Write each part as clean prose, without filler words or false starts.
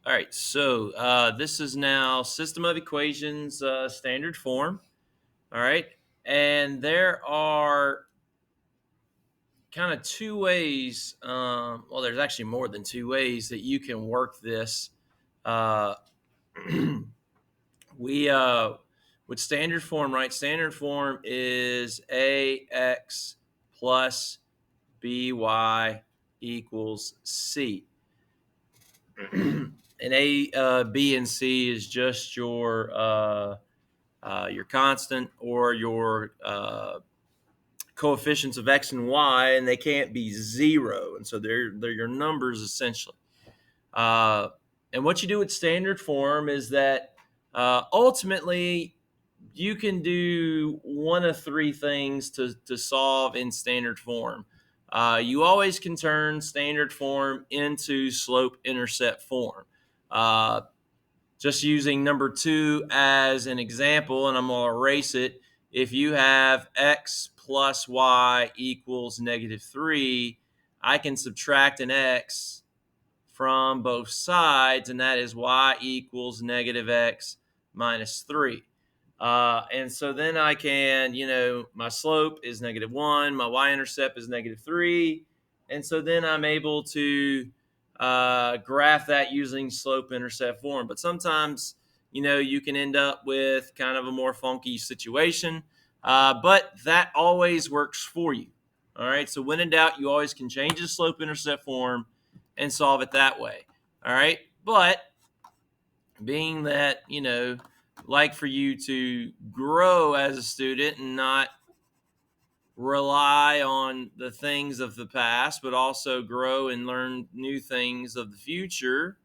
All right, so this is now system of equations standard form. All right, and there are kind of two ways. Well, there's actually more than two ways that you can work this. Uh, we with standard form, right? Standard form is ax plus by equals c. And a, b, and c is just your constant or your coefficients of x and y, and they can't be zero, and so they're your numbers essentially. And what you do with standard form is that ultimately you can do one of three things to solve in standard form. You always can turn standard form into slope intercept form. Just using number 2 as an example, and I'm going to erase it. If you have x plus y equals -3, I can subtract an x from both sides, and that is y equals -x minus 3. And so then I can, my slope is -1, my y-intercept is -3, and so then I'm able to graph that using slope intercept form. But sometimes, you can end up with kind of a more funky situation, but that always works for you. All right, so when in doubt, you always can change the slope intercept form and solve it that way. All right, but being that, like for you to grow as a student and not rely on the things of the past, but also grow and learn new things of the future,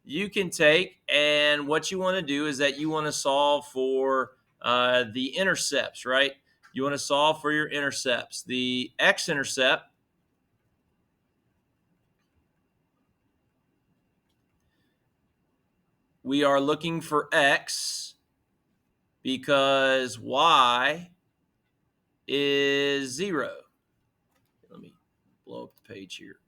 you can take, and what you want to do is that you want to solve for the intercepts, right? You want to solve for your intercepts. The x-intercept, we are looking for x because y is 0. Let me blow up the page here.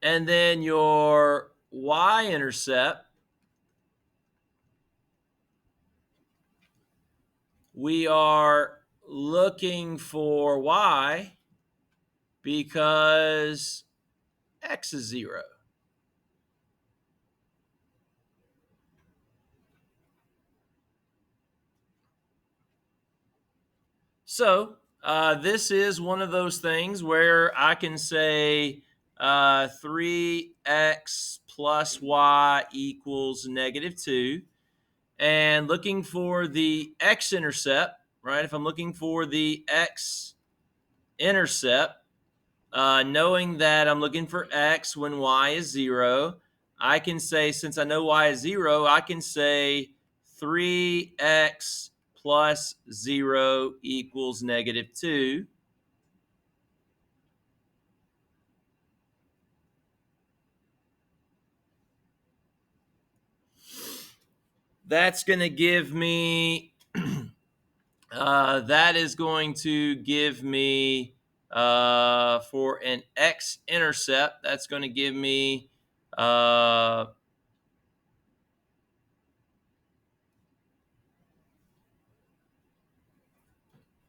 And then your y-intercept, we are looking for y because x is 0. So this is one of those things where I can say 3x plus y equals -2. And looking for the x-intercept, right? If I'm looking for the x-intercept, knowing that I'm looking for x when y is 0, I can say, since I know y is 0, I can say 3x plus 0 equals -2. That's going to give me, that is going to give me, for an x-intercept, that's going to give me,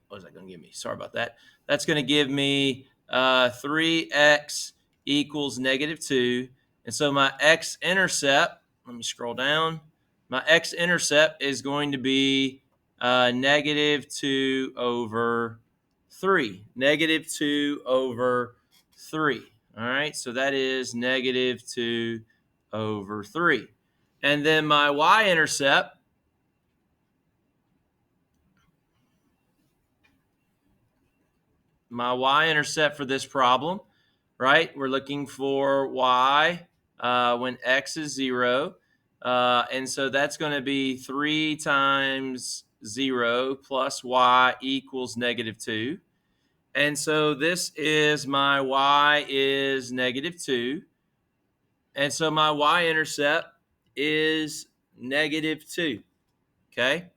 what is that going to give me? Sorry about that. That's going to give me 3x equals -2. And so my x-intercept, let me scroll down. My x-intercept is going to be -2 over 3. -2 over 3. All right, so that is -2 over 3. And then my y-intercept, for this problem, right? We're looking for y when x is 0. And so that's going to be 3 times 0 plus y equals -2. And so this is my y is -2. And so my y-intercept is -2. Okay.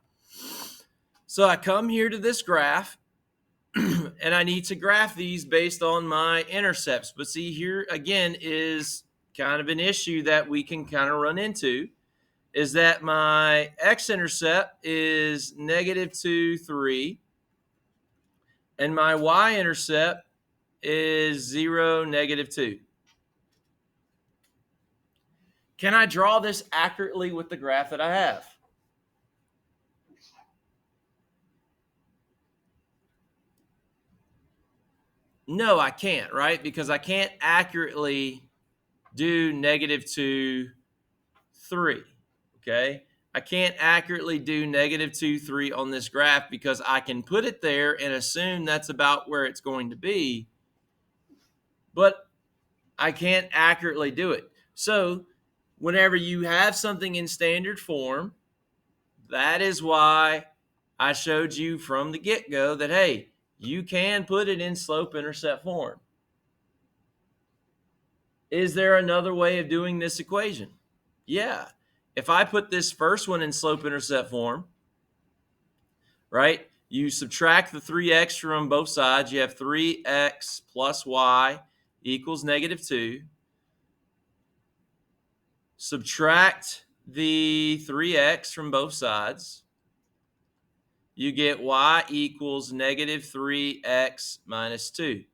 So I come here to this graph and I need to graph these based on my intercepts. But see, here again is kind of an issue that we can kind of run into, is that my x-intercept is -2, 3, and my y-intercept is 0, -2. Can I draw this accurately with the graph that I have? No, I can't, right? Because I can't accurately do -2, 3, okay? I can't accurately do -2, 3 on this graph because I can put it there and assume that's about where it's going to be, but I can't accurately do it. So whenever you have something in standard form, that is why I showed you from the get-go that, hey, you can put it in slope-intercept form. Is there another way of doing this equation? Yeah. If I put this first one in slope-intercept form, right, you subtract the 3x from both sides. You have 3x plus y equals -2. Subtract the 3x from both sides. You get y equals -3x minus 2,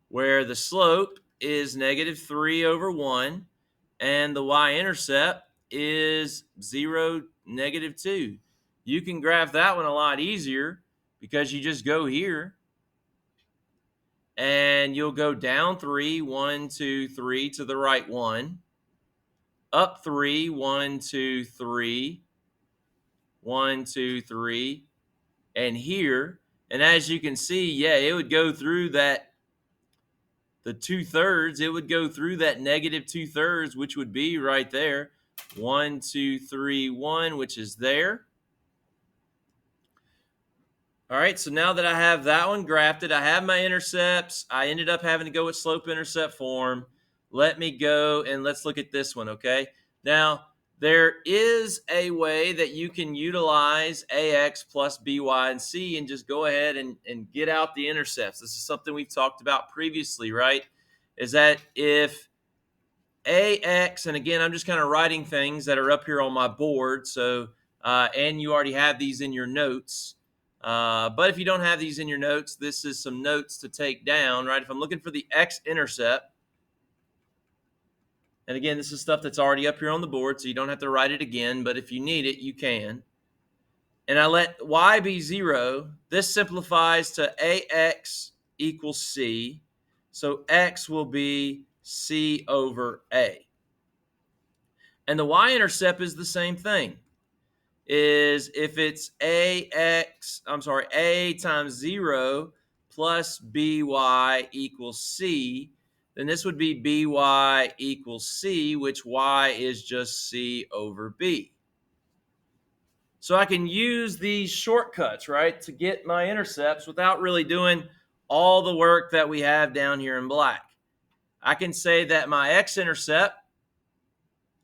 where the slope is -3 over 1, and the y-intercept is 0, -2. You can graph that one a lot easier because you just go here and you'll go down 3, 1, 2, 3 to the right 1, up 3, 1, 2, 3, 1, 2, 3, and here. And as you can see, yeah, it would go through that, the 2/3, it would go through that -2/3, which would be right there. 1, 2, 3, 1, which is there. All right, so now that I have that one grafted, I have my intercepts. I ended up having to go with slope intercept form. Let me go and let's look at this one, okay? Now, there is a way that you can utilize AX plus BY and C and just go ahead and get out the intercepts. This is something we've talked about previously, right? Is that if AX, and again, I'm just kind of writing things that are up here on my board, so, and you already have these in your notes. But if you don't have these in your notes, this is some notes to take down, right? If I'm looking for the x-intercept, and again, this is stuff that's already up here on the board, so you don't have to write it again, but if you need it, you can. And I let y be 0. This simplifies to ax equals c, so x will be c over a. And the y-intercept is the same thing. Is if it's a times 0 plus by equals c, then this would be by equals c, which y is just c over b. So I can use these shortcuts, right, to get my intercepts without really doing all the work that we have down here in black. I can say that my x-intercept,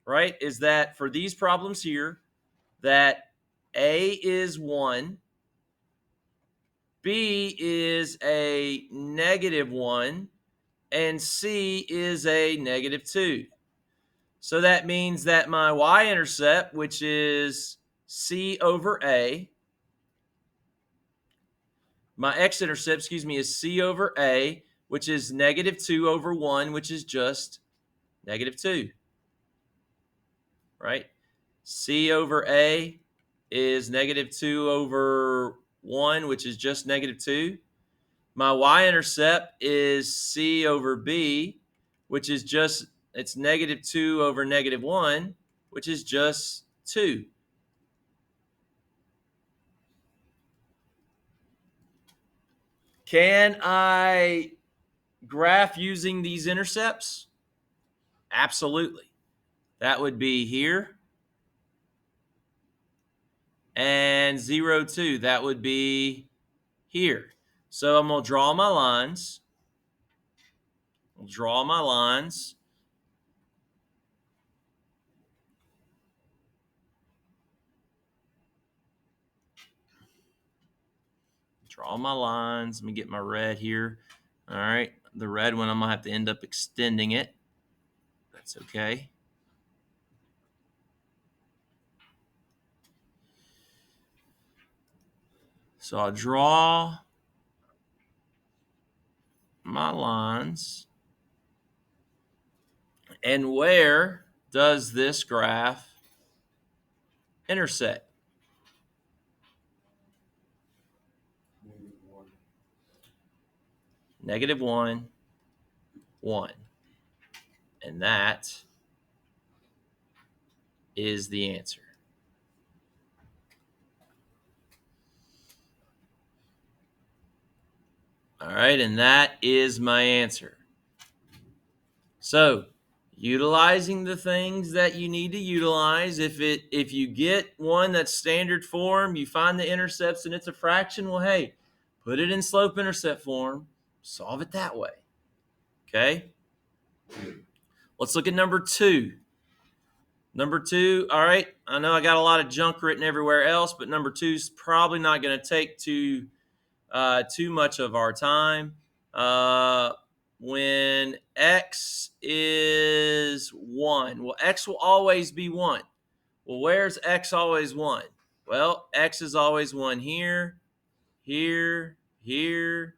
right, is that for these problems here, that A is 1, B is a -1, and C is a -2. So that means that my y-intercept, which is C over A, my x-intercept, is C over A, which is -2 over 1, which is just -2, right? C over A is -2 over 1, which is just -2. My y-intercept is C over B, which is just, it's -2 over -1, which is just 2. Can I graph using these intercepts? Absolutely. That would be here. And 0, 2, that would be here. So I'm going to draw my lines. I'll draw my lines. Draw my lines. Let me get my red here. All right, the red one, I'm going to have to end up extending it. That's okay. So I'll draw my lines. And where does this graph intersect? -1, 1. And that is the answer. All right, and that is my answer. So, utilizing the things that you need to utilize. If you get one that's standard form, you find the intercepts and it's a fraction, well, hey, put it in slope intercept form, solve it that way. Okay? Let's look at number 2. Number 2, all right, I know I got a lot of junk written everywhere else, but number 2 is probably not going to take too much of our time. When x is 1, well, x will always be 1. Well, where's x always 1? Well, x is always 1 here, here, here,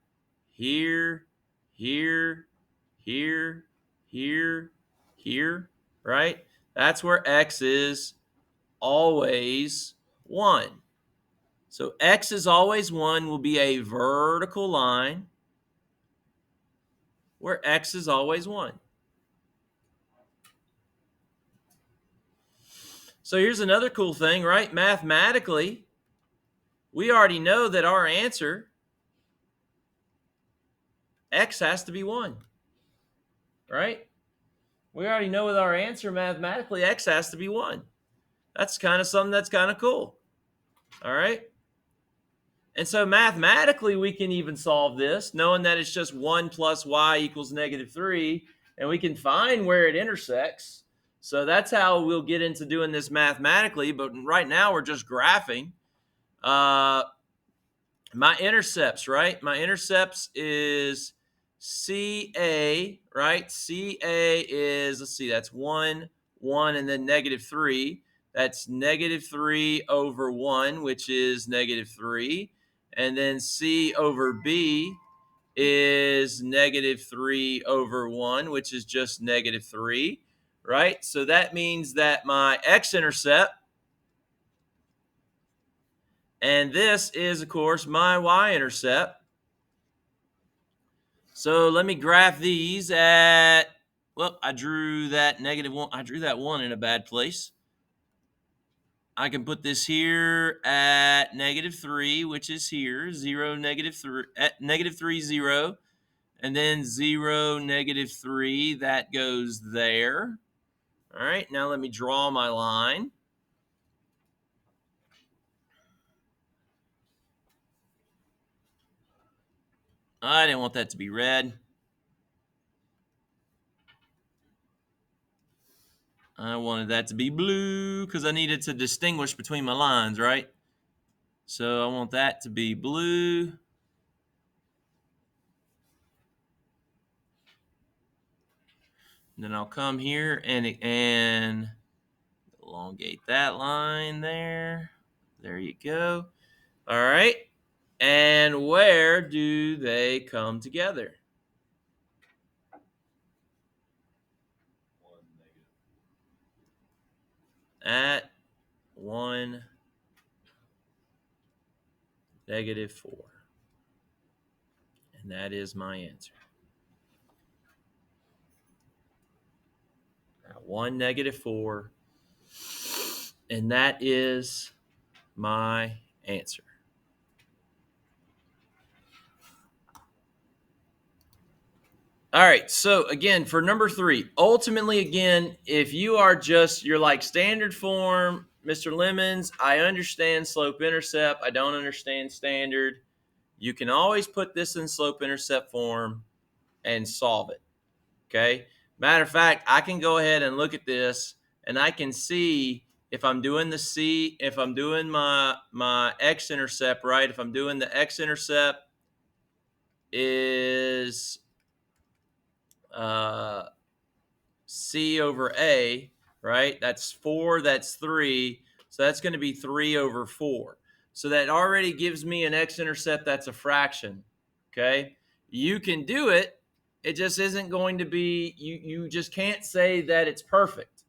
here, here, here, here, here, right? That's where x is always 1. So x is always 1 will be a vertical line where x is always 1. So here's another cool thing, right? Mathematically, we already know that our answer, x has to be 1, right? We already know with our answer mathematically, x has to be 1. That's kind of something that's kind of cool, all right? And so mathematically, we can even solve this, knowing that it's just 1 plus y equals -3, and we can find where it intersects. So that's how we'll get into doing this mathematically, but right now we're just graphing. My intercepts, right? My intercepts is CA, right? CA is, let's see, that's 1, 1, and then -3. That's -3 over 1, which is -3. And then C over B is -3 over 1, which is just -3, right? So that means that my x-intercept, and this is, of course, my y-intercept. So let me graph these at, well, I drew that -1. I drew that 1 in a bad place. I can put this here at -3, which is here, 0, -3, at -3, 0, and then 0, -3, that goes there. All right, now let me draw my line. I didn't want that to be red. I wanted that to be blue because I needed to distinguish between my lines, right? So I want that to be blue. And then I'll come here and elongate that line there. There you go. All right. And where do they come together? At 1, -4. And that is my answer. At 1, -4. And that is my answer. All right, so again, for number 3, ultimately, again, if you're like standard form, Mr. Lemons, I understand slope intercept, I don't understand standard. You can always put this in slope intercept form and solve it, okay? Matter of fact, I can go ahead and look at this, and I can see if I'm doing my x-intercept, right, if I'm doing the x-intercept is C over A, right? That's 4, that's 3. So that's going to be 3 over 4. So that already gives me an x-intercept that's a fraction, okay? You can do it. It just isn't going to be, you just can't say that it's perfect.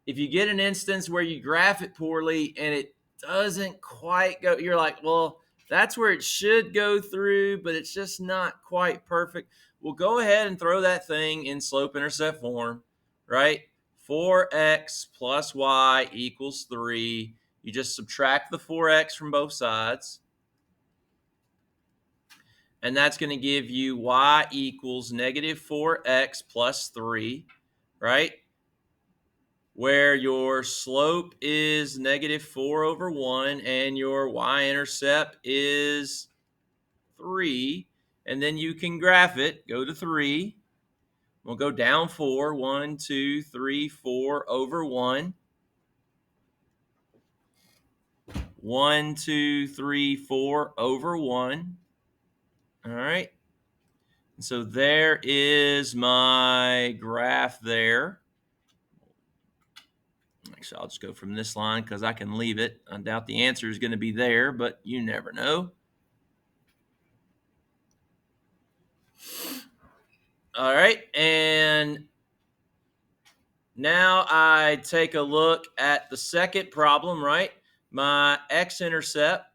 If you get an instance where you graph it poorly and it doesn't quite go, you're like, well, that's where it should go through, but it's just not quite perfect. Well, go ahead and throw that thing in slope intercept form, right? 4x plus y equals 3. You just subtract the 4x from both sides. And that's going to give you y equals negative 4x plus 3, right? Where your slope is negative 4 over 1 and your y-intercept is 3. And then you can graph it. Go to 3. We'll go down 4. 1, 2, 3, 4 over 1. 1, 2, 3, 4 over 1. All right. So there is my graph there. Actually, I'll just go from this line because I can leave it. I doubt the answer is going to be there, but you never know. All right, and now I take a look at the second problem, right? My x-intercept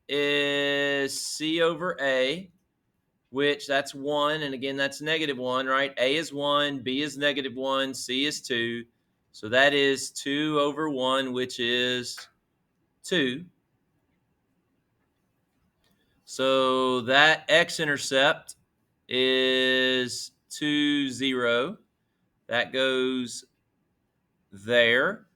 is C over A, which that's 1, and again, that's negative 1, right? A is 1, B is negative 1, C is 2. So that is 2 over 1, which is 2. So that x-intercept is 2, 0. That goes there.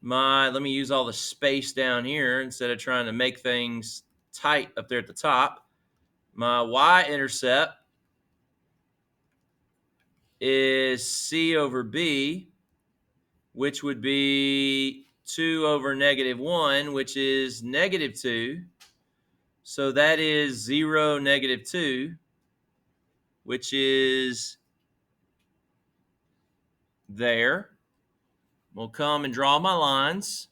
Let me use all the space down here instead of trying to make things tight up there at the top. My y-intercept is C over B, which would be 2 over negative 1, which is negative 2. So that is 0, negative 2, which is there. We'll come and draw my lines.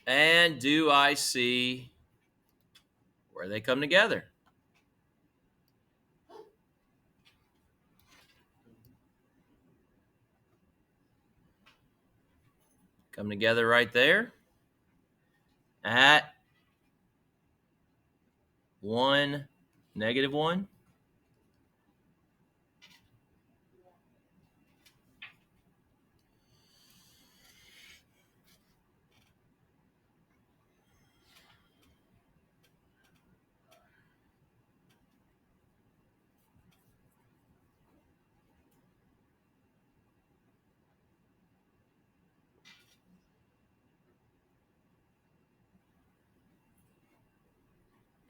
And do I see where they come together? Come together right there at 1, negative 1.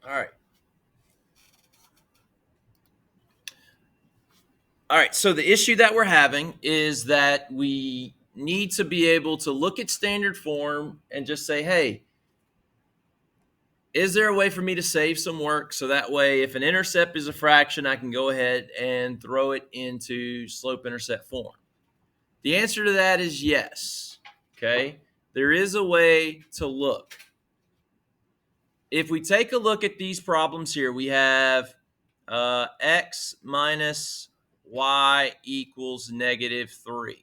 All right. All right. So the issue that we're having is that we need to be able to look at standard form and just say, hey, is there a way for me to save some work so that way if an intercept is a fraction, I can go ahead and throw it into slope intercept form? The answer to that is yes. Okay. There is a way to look. If we take a look at these problems here, we have x minus y equals negative 3,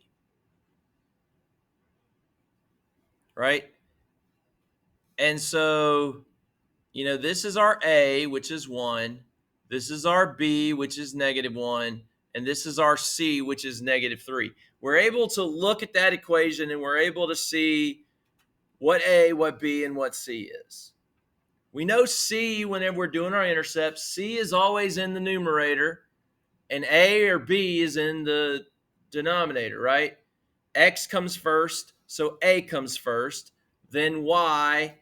right? And so, this is our A, which is 1. This is our B, which is negative 1. And this is our C, which is negative 3. We're able to look at that equation and we're able to see what A, what B, and what C is. We know C, whenever we're doing our intercepts, C is always in the numerator and A or B is in the denominator, right? X comes first, so A comes first. Then Y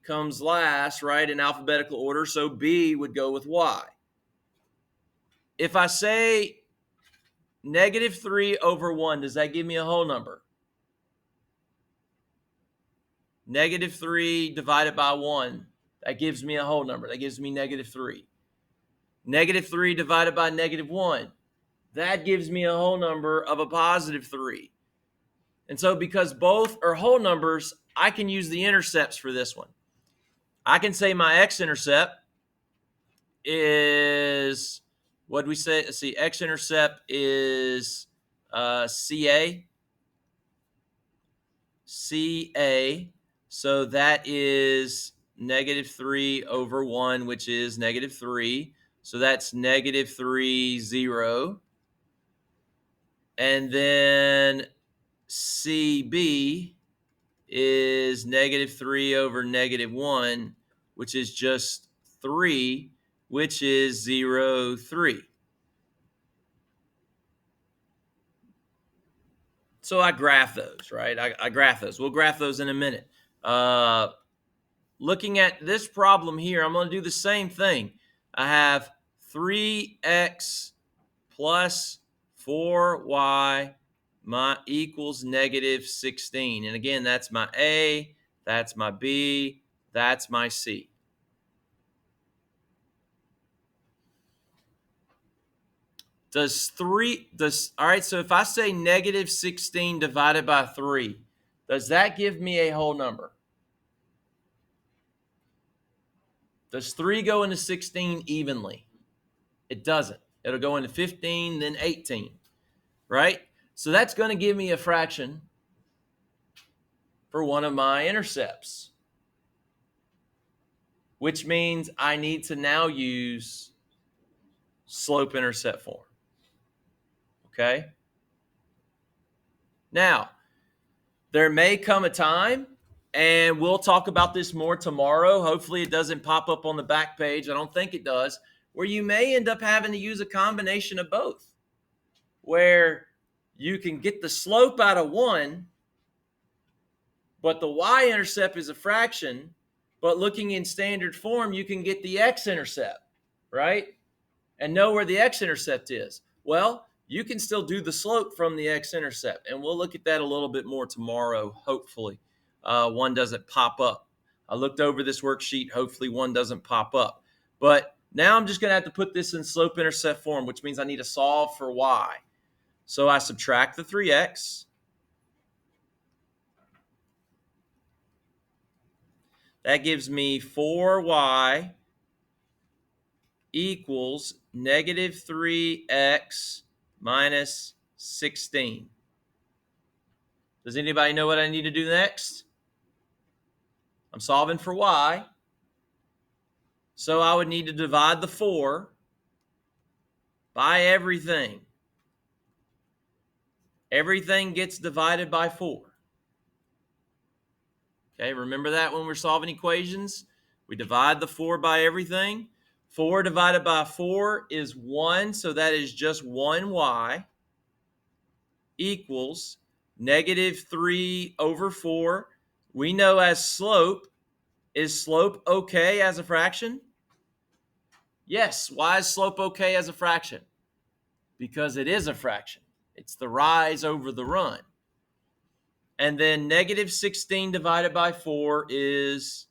comes last, right, in alphabetical order, so B would go with Y. If I say -3 over 1, does that give me a whole number? -3 divided by 1, that gives me a whole number. That gives me -3. -3 divided by -1, that gives me a whole number of a +3. And so because both are whole numbers, I can use the intercepts for this one. I can say my x-intercept is, what we say? Let's see, x-intercept is CA. CA. So that is -3 over 1, which is -3. So that's -3, 0. And then CB is -3 over -1, which is just 3, which is 0, 3. So I graph those, right? I graph those. We'll graph those in a minute. Looking at this problem here, I'm going to do the same thing. I have 3x plus 4y equals -16. And again, that's my A, that's my B, that's my C. All right, so if I say -16 divided by 3, does that give me a whole number? Does 3 go into 16 evenly? It doesn't. It'll go into 15, then 18, right? So that's going to give me a fraction for one of my intercepts, which means I need to now use slope-intercept form. Okay? Now, there may come a time, and we'll talk about this more tomorrow. Hopefully it doesn't pop up on the back page. I don't think it does, where you may end up having to use a combination of both, where you can get the slope out of one, but the y-intercept is a fraction, but looking in standard form, you can get the x-intercept, right? And know where the x-intercept is. Well, you can still do the slope from the x-intercept, and we'll look at that a little bit more tomorrow, hopefully. One doesn't pop up. I looked over this worksheet. Hopefully one doesn't pop up. But now I'm just going to have to put this in slope-intercept form, which means I need to solve for y. So I subtract the 3x. That gives me 4y equals -3x minus 16. Does anybody know what I need to do next? I'm solving for y. So I would need to divide the 4 by everything. Everything gets divided by 4. Okay, remember that when we're solving equations? We divide the 4 by everything. 4 divided by 4 is 1, so that is just 1y equals -3 over 4. We know as slope. Is slope okay as a fraction? Yes. Why is slope okay as a fraction? Because it is a fraction. It's the rise over the run. And then -16 divided by 4 is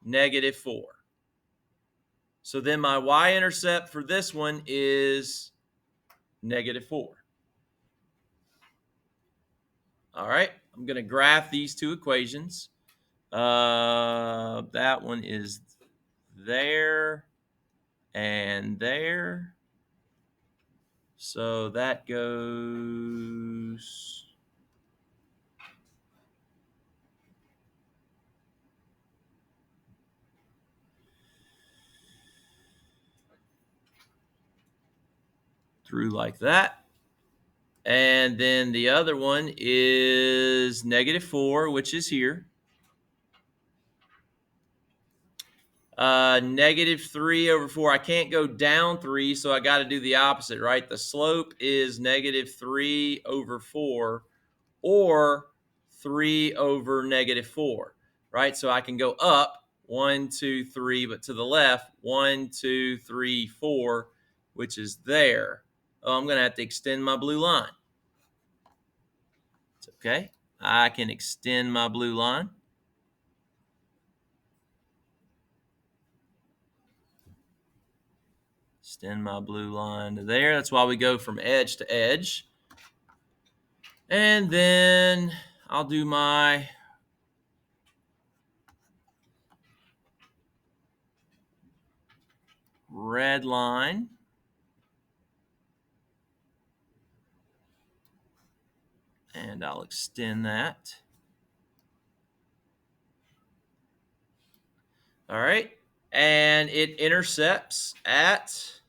-4. So then my y-intercept for this one is -4. All right, I'm going to graph these two equations. That one is there and there. So that goes through like that. And then the other one is -4, which is here. Negative 3 over 4. I can't go down 3, so I got to do the opposite, right? The slope is negative 3 over 4 or 3 over negative 4, right? So I can go up 1, 2, 3, but to the left 1, 2, 3, 4, which is there. Oh, I'm going to have to extend my blue line. It's okay. I can extend my blue line. Extend my blue line to there. That's why we go from edge to edge. And then I'll do my red line. And I'll extend that. All right. And it intercepts at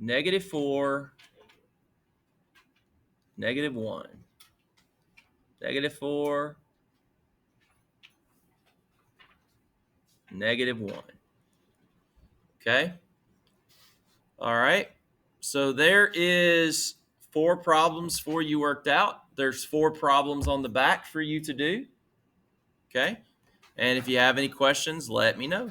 negative 4, negative 1. Negative 4, negative 1. Okay. All right. So there is 4 problems for you worked out. There's 4 problems on the back for you to do. Okay. And if you have any questions, let me know.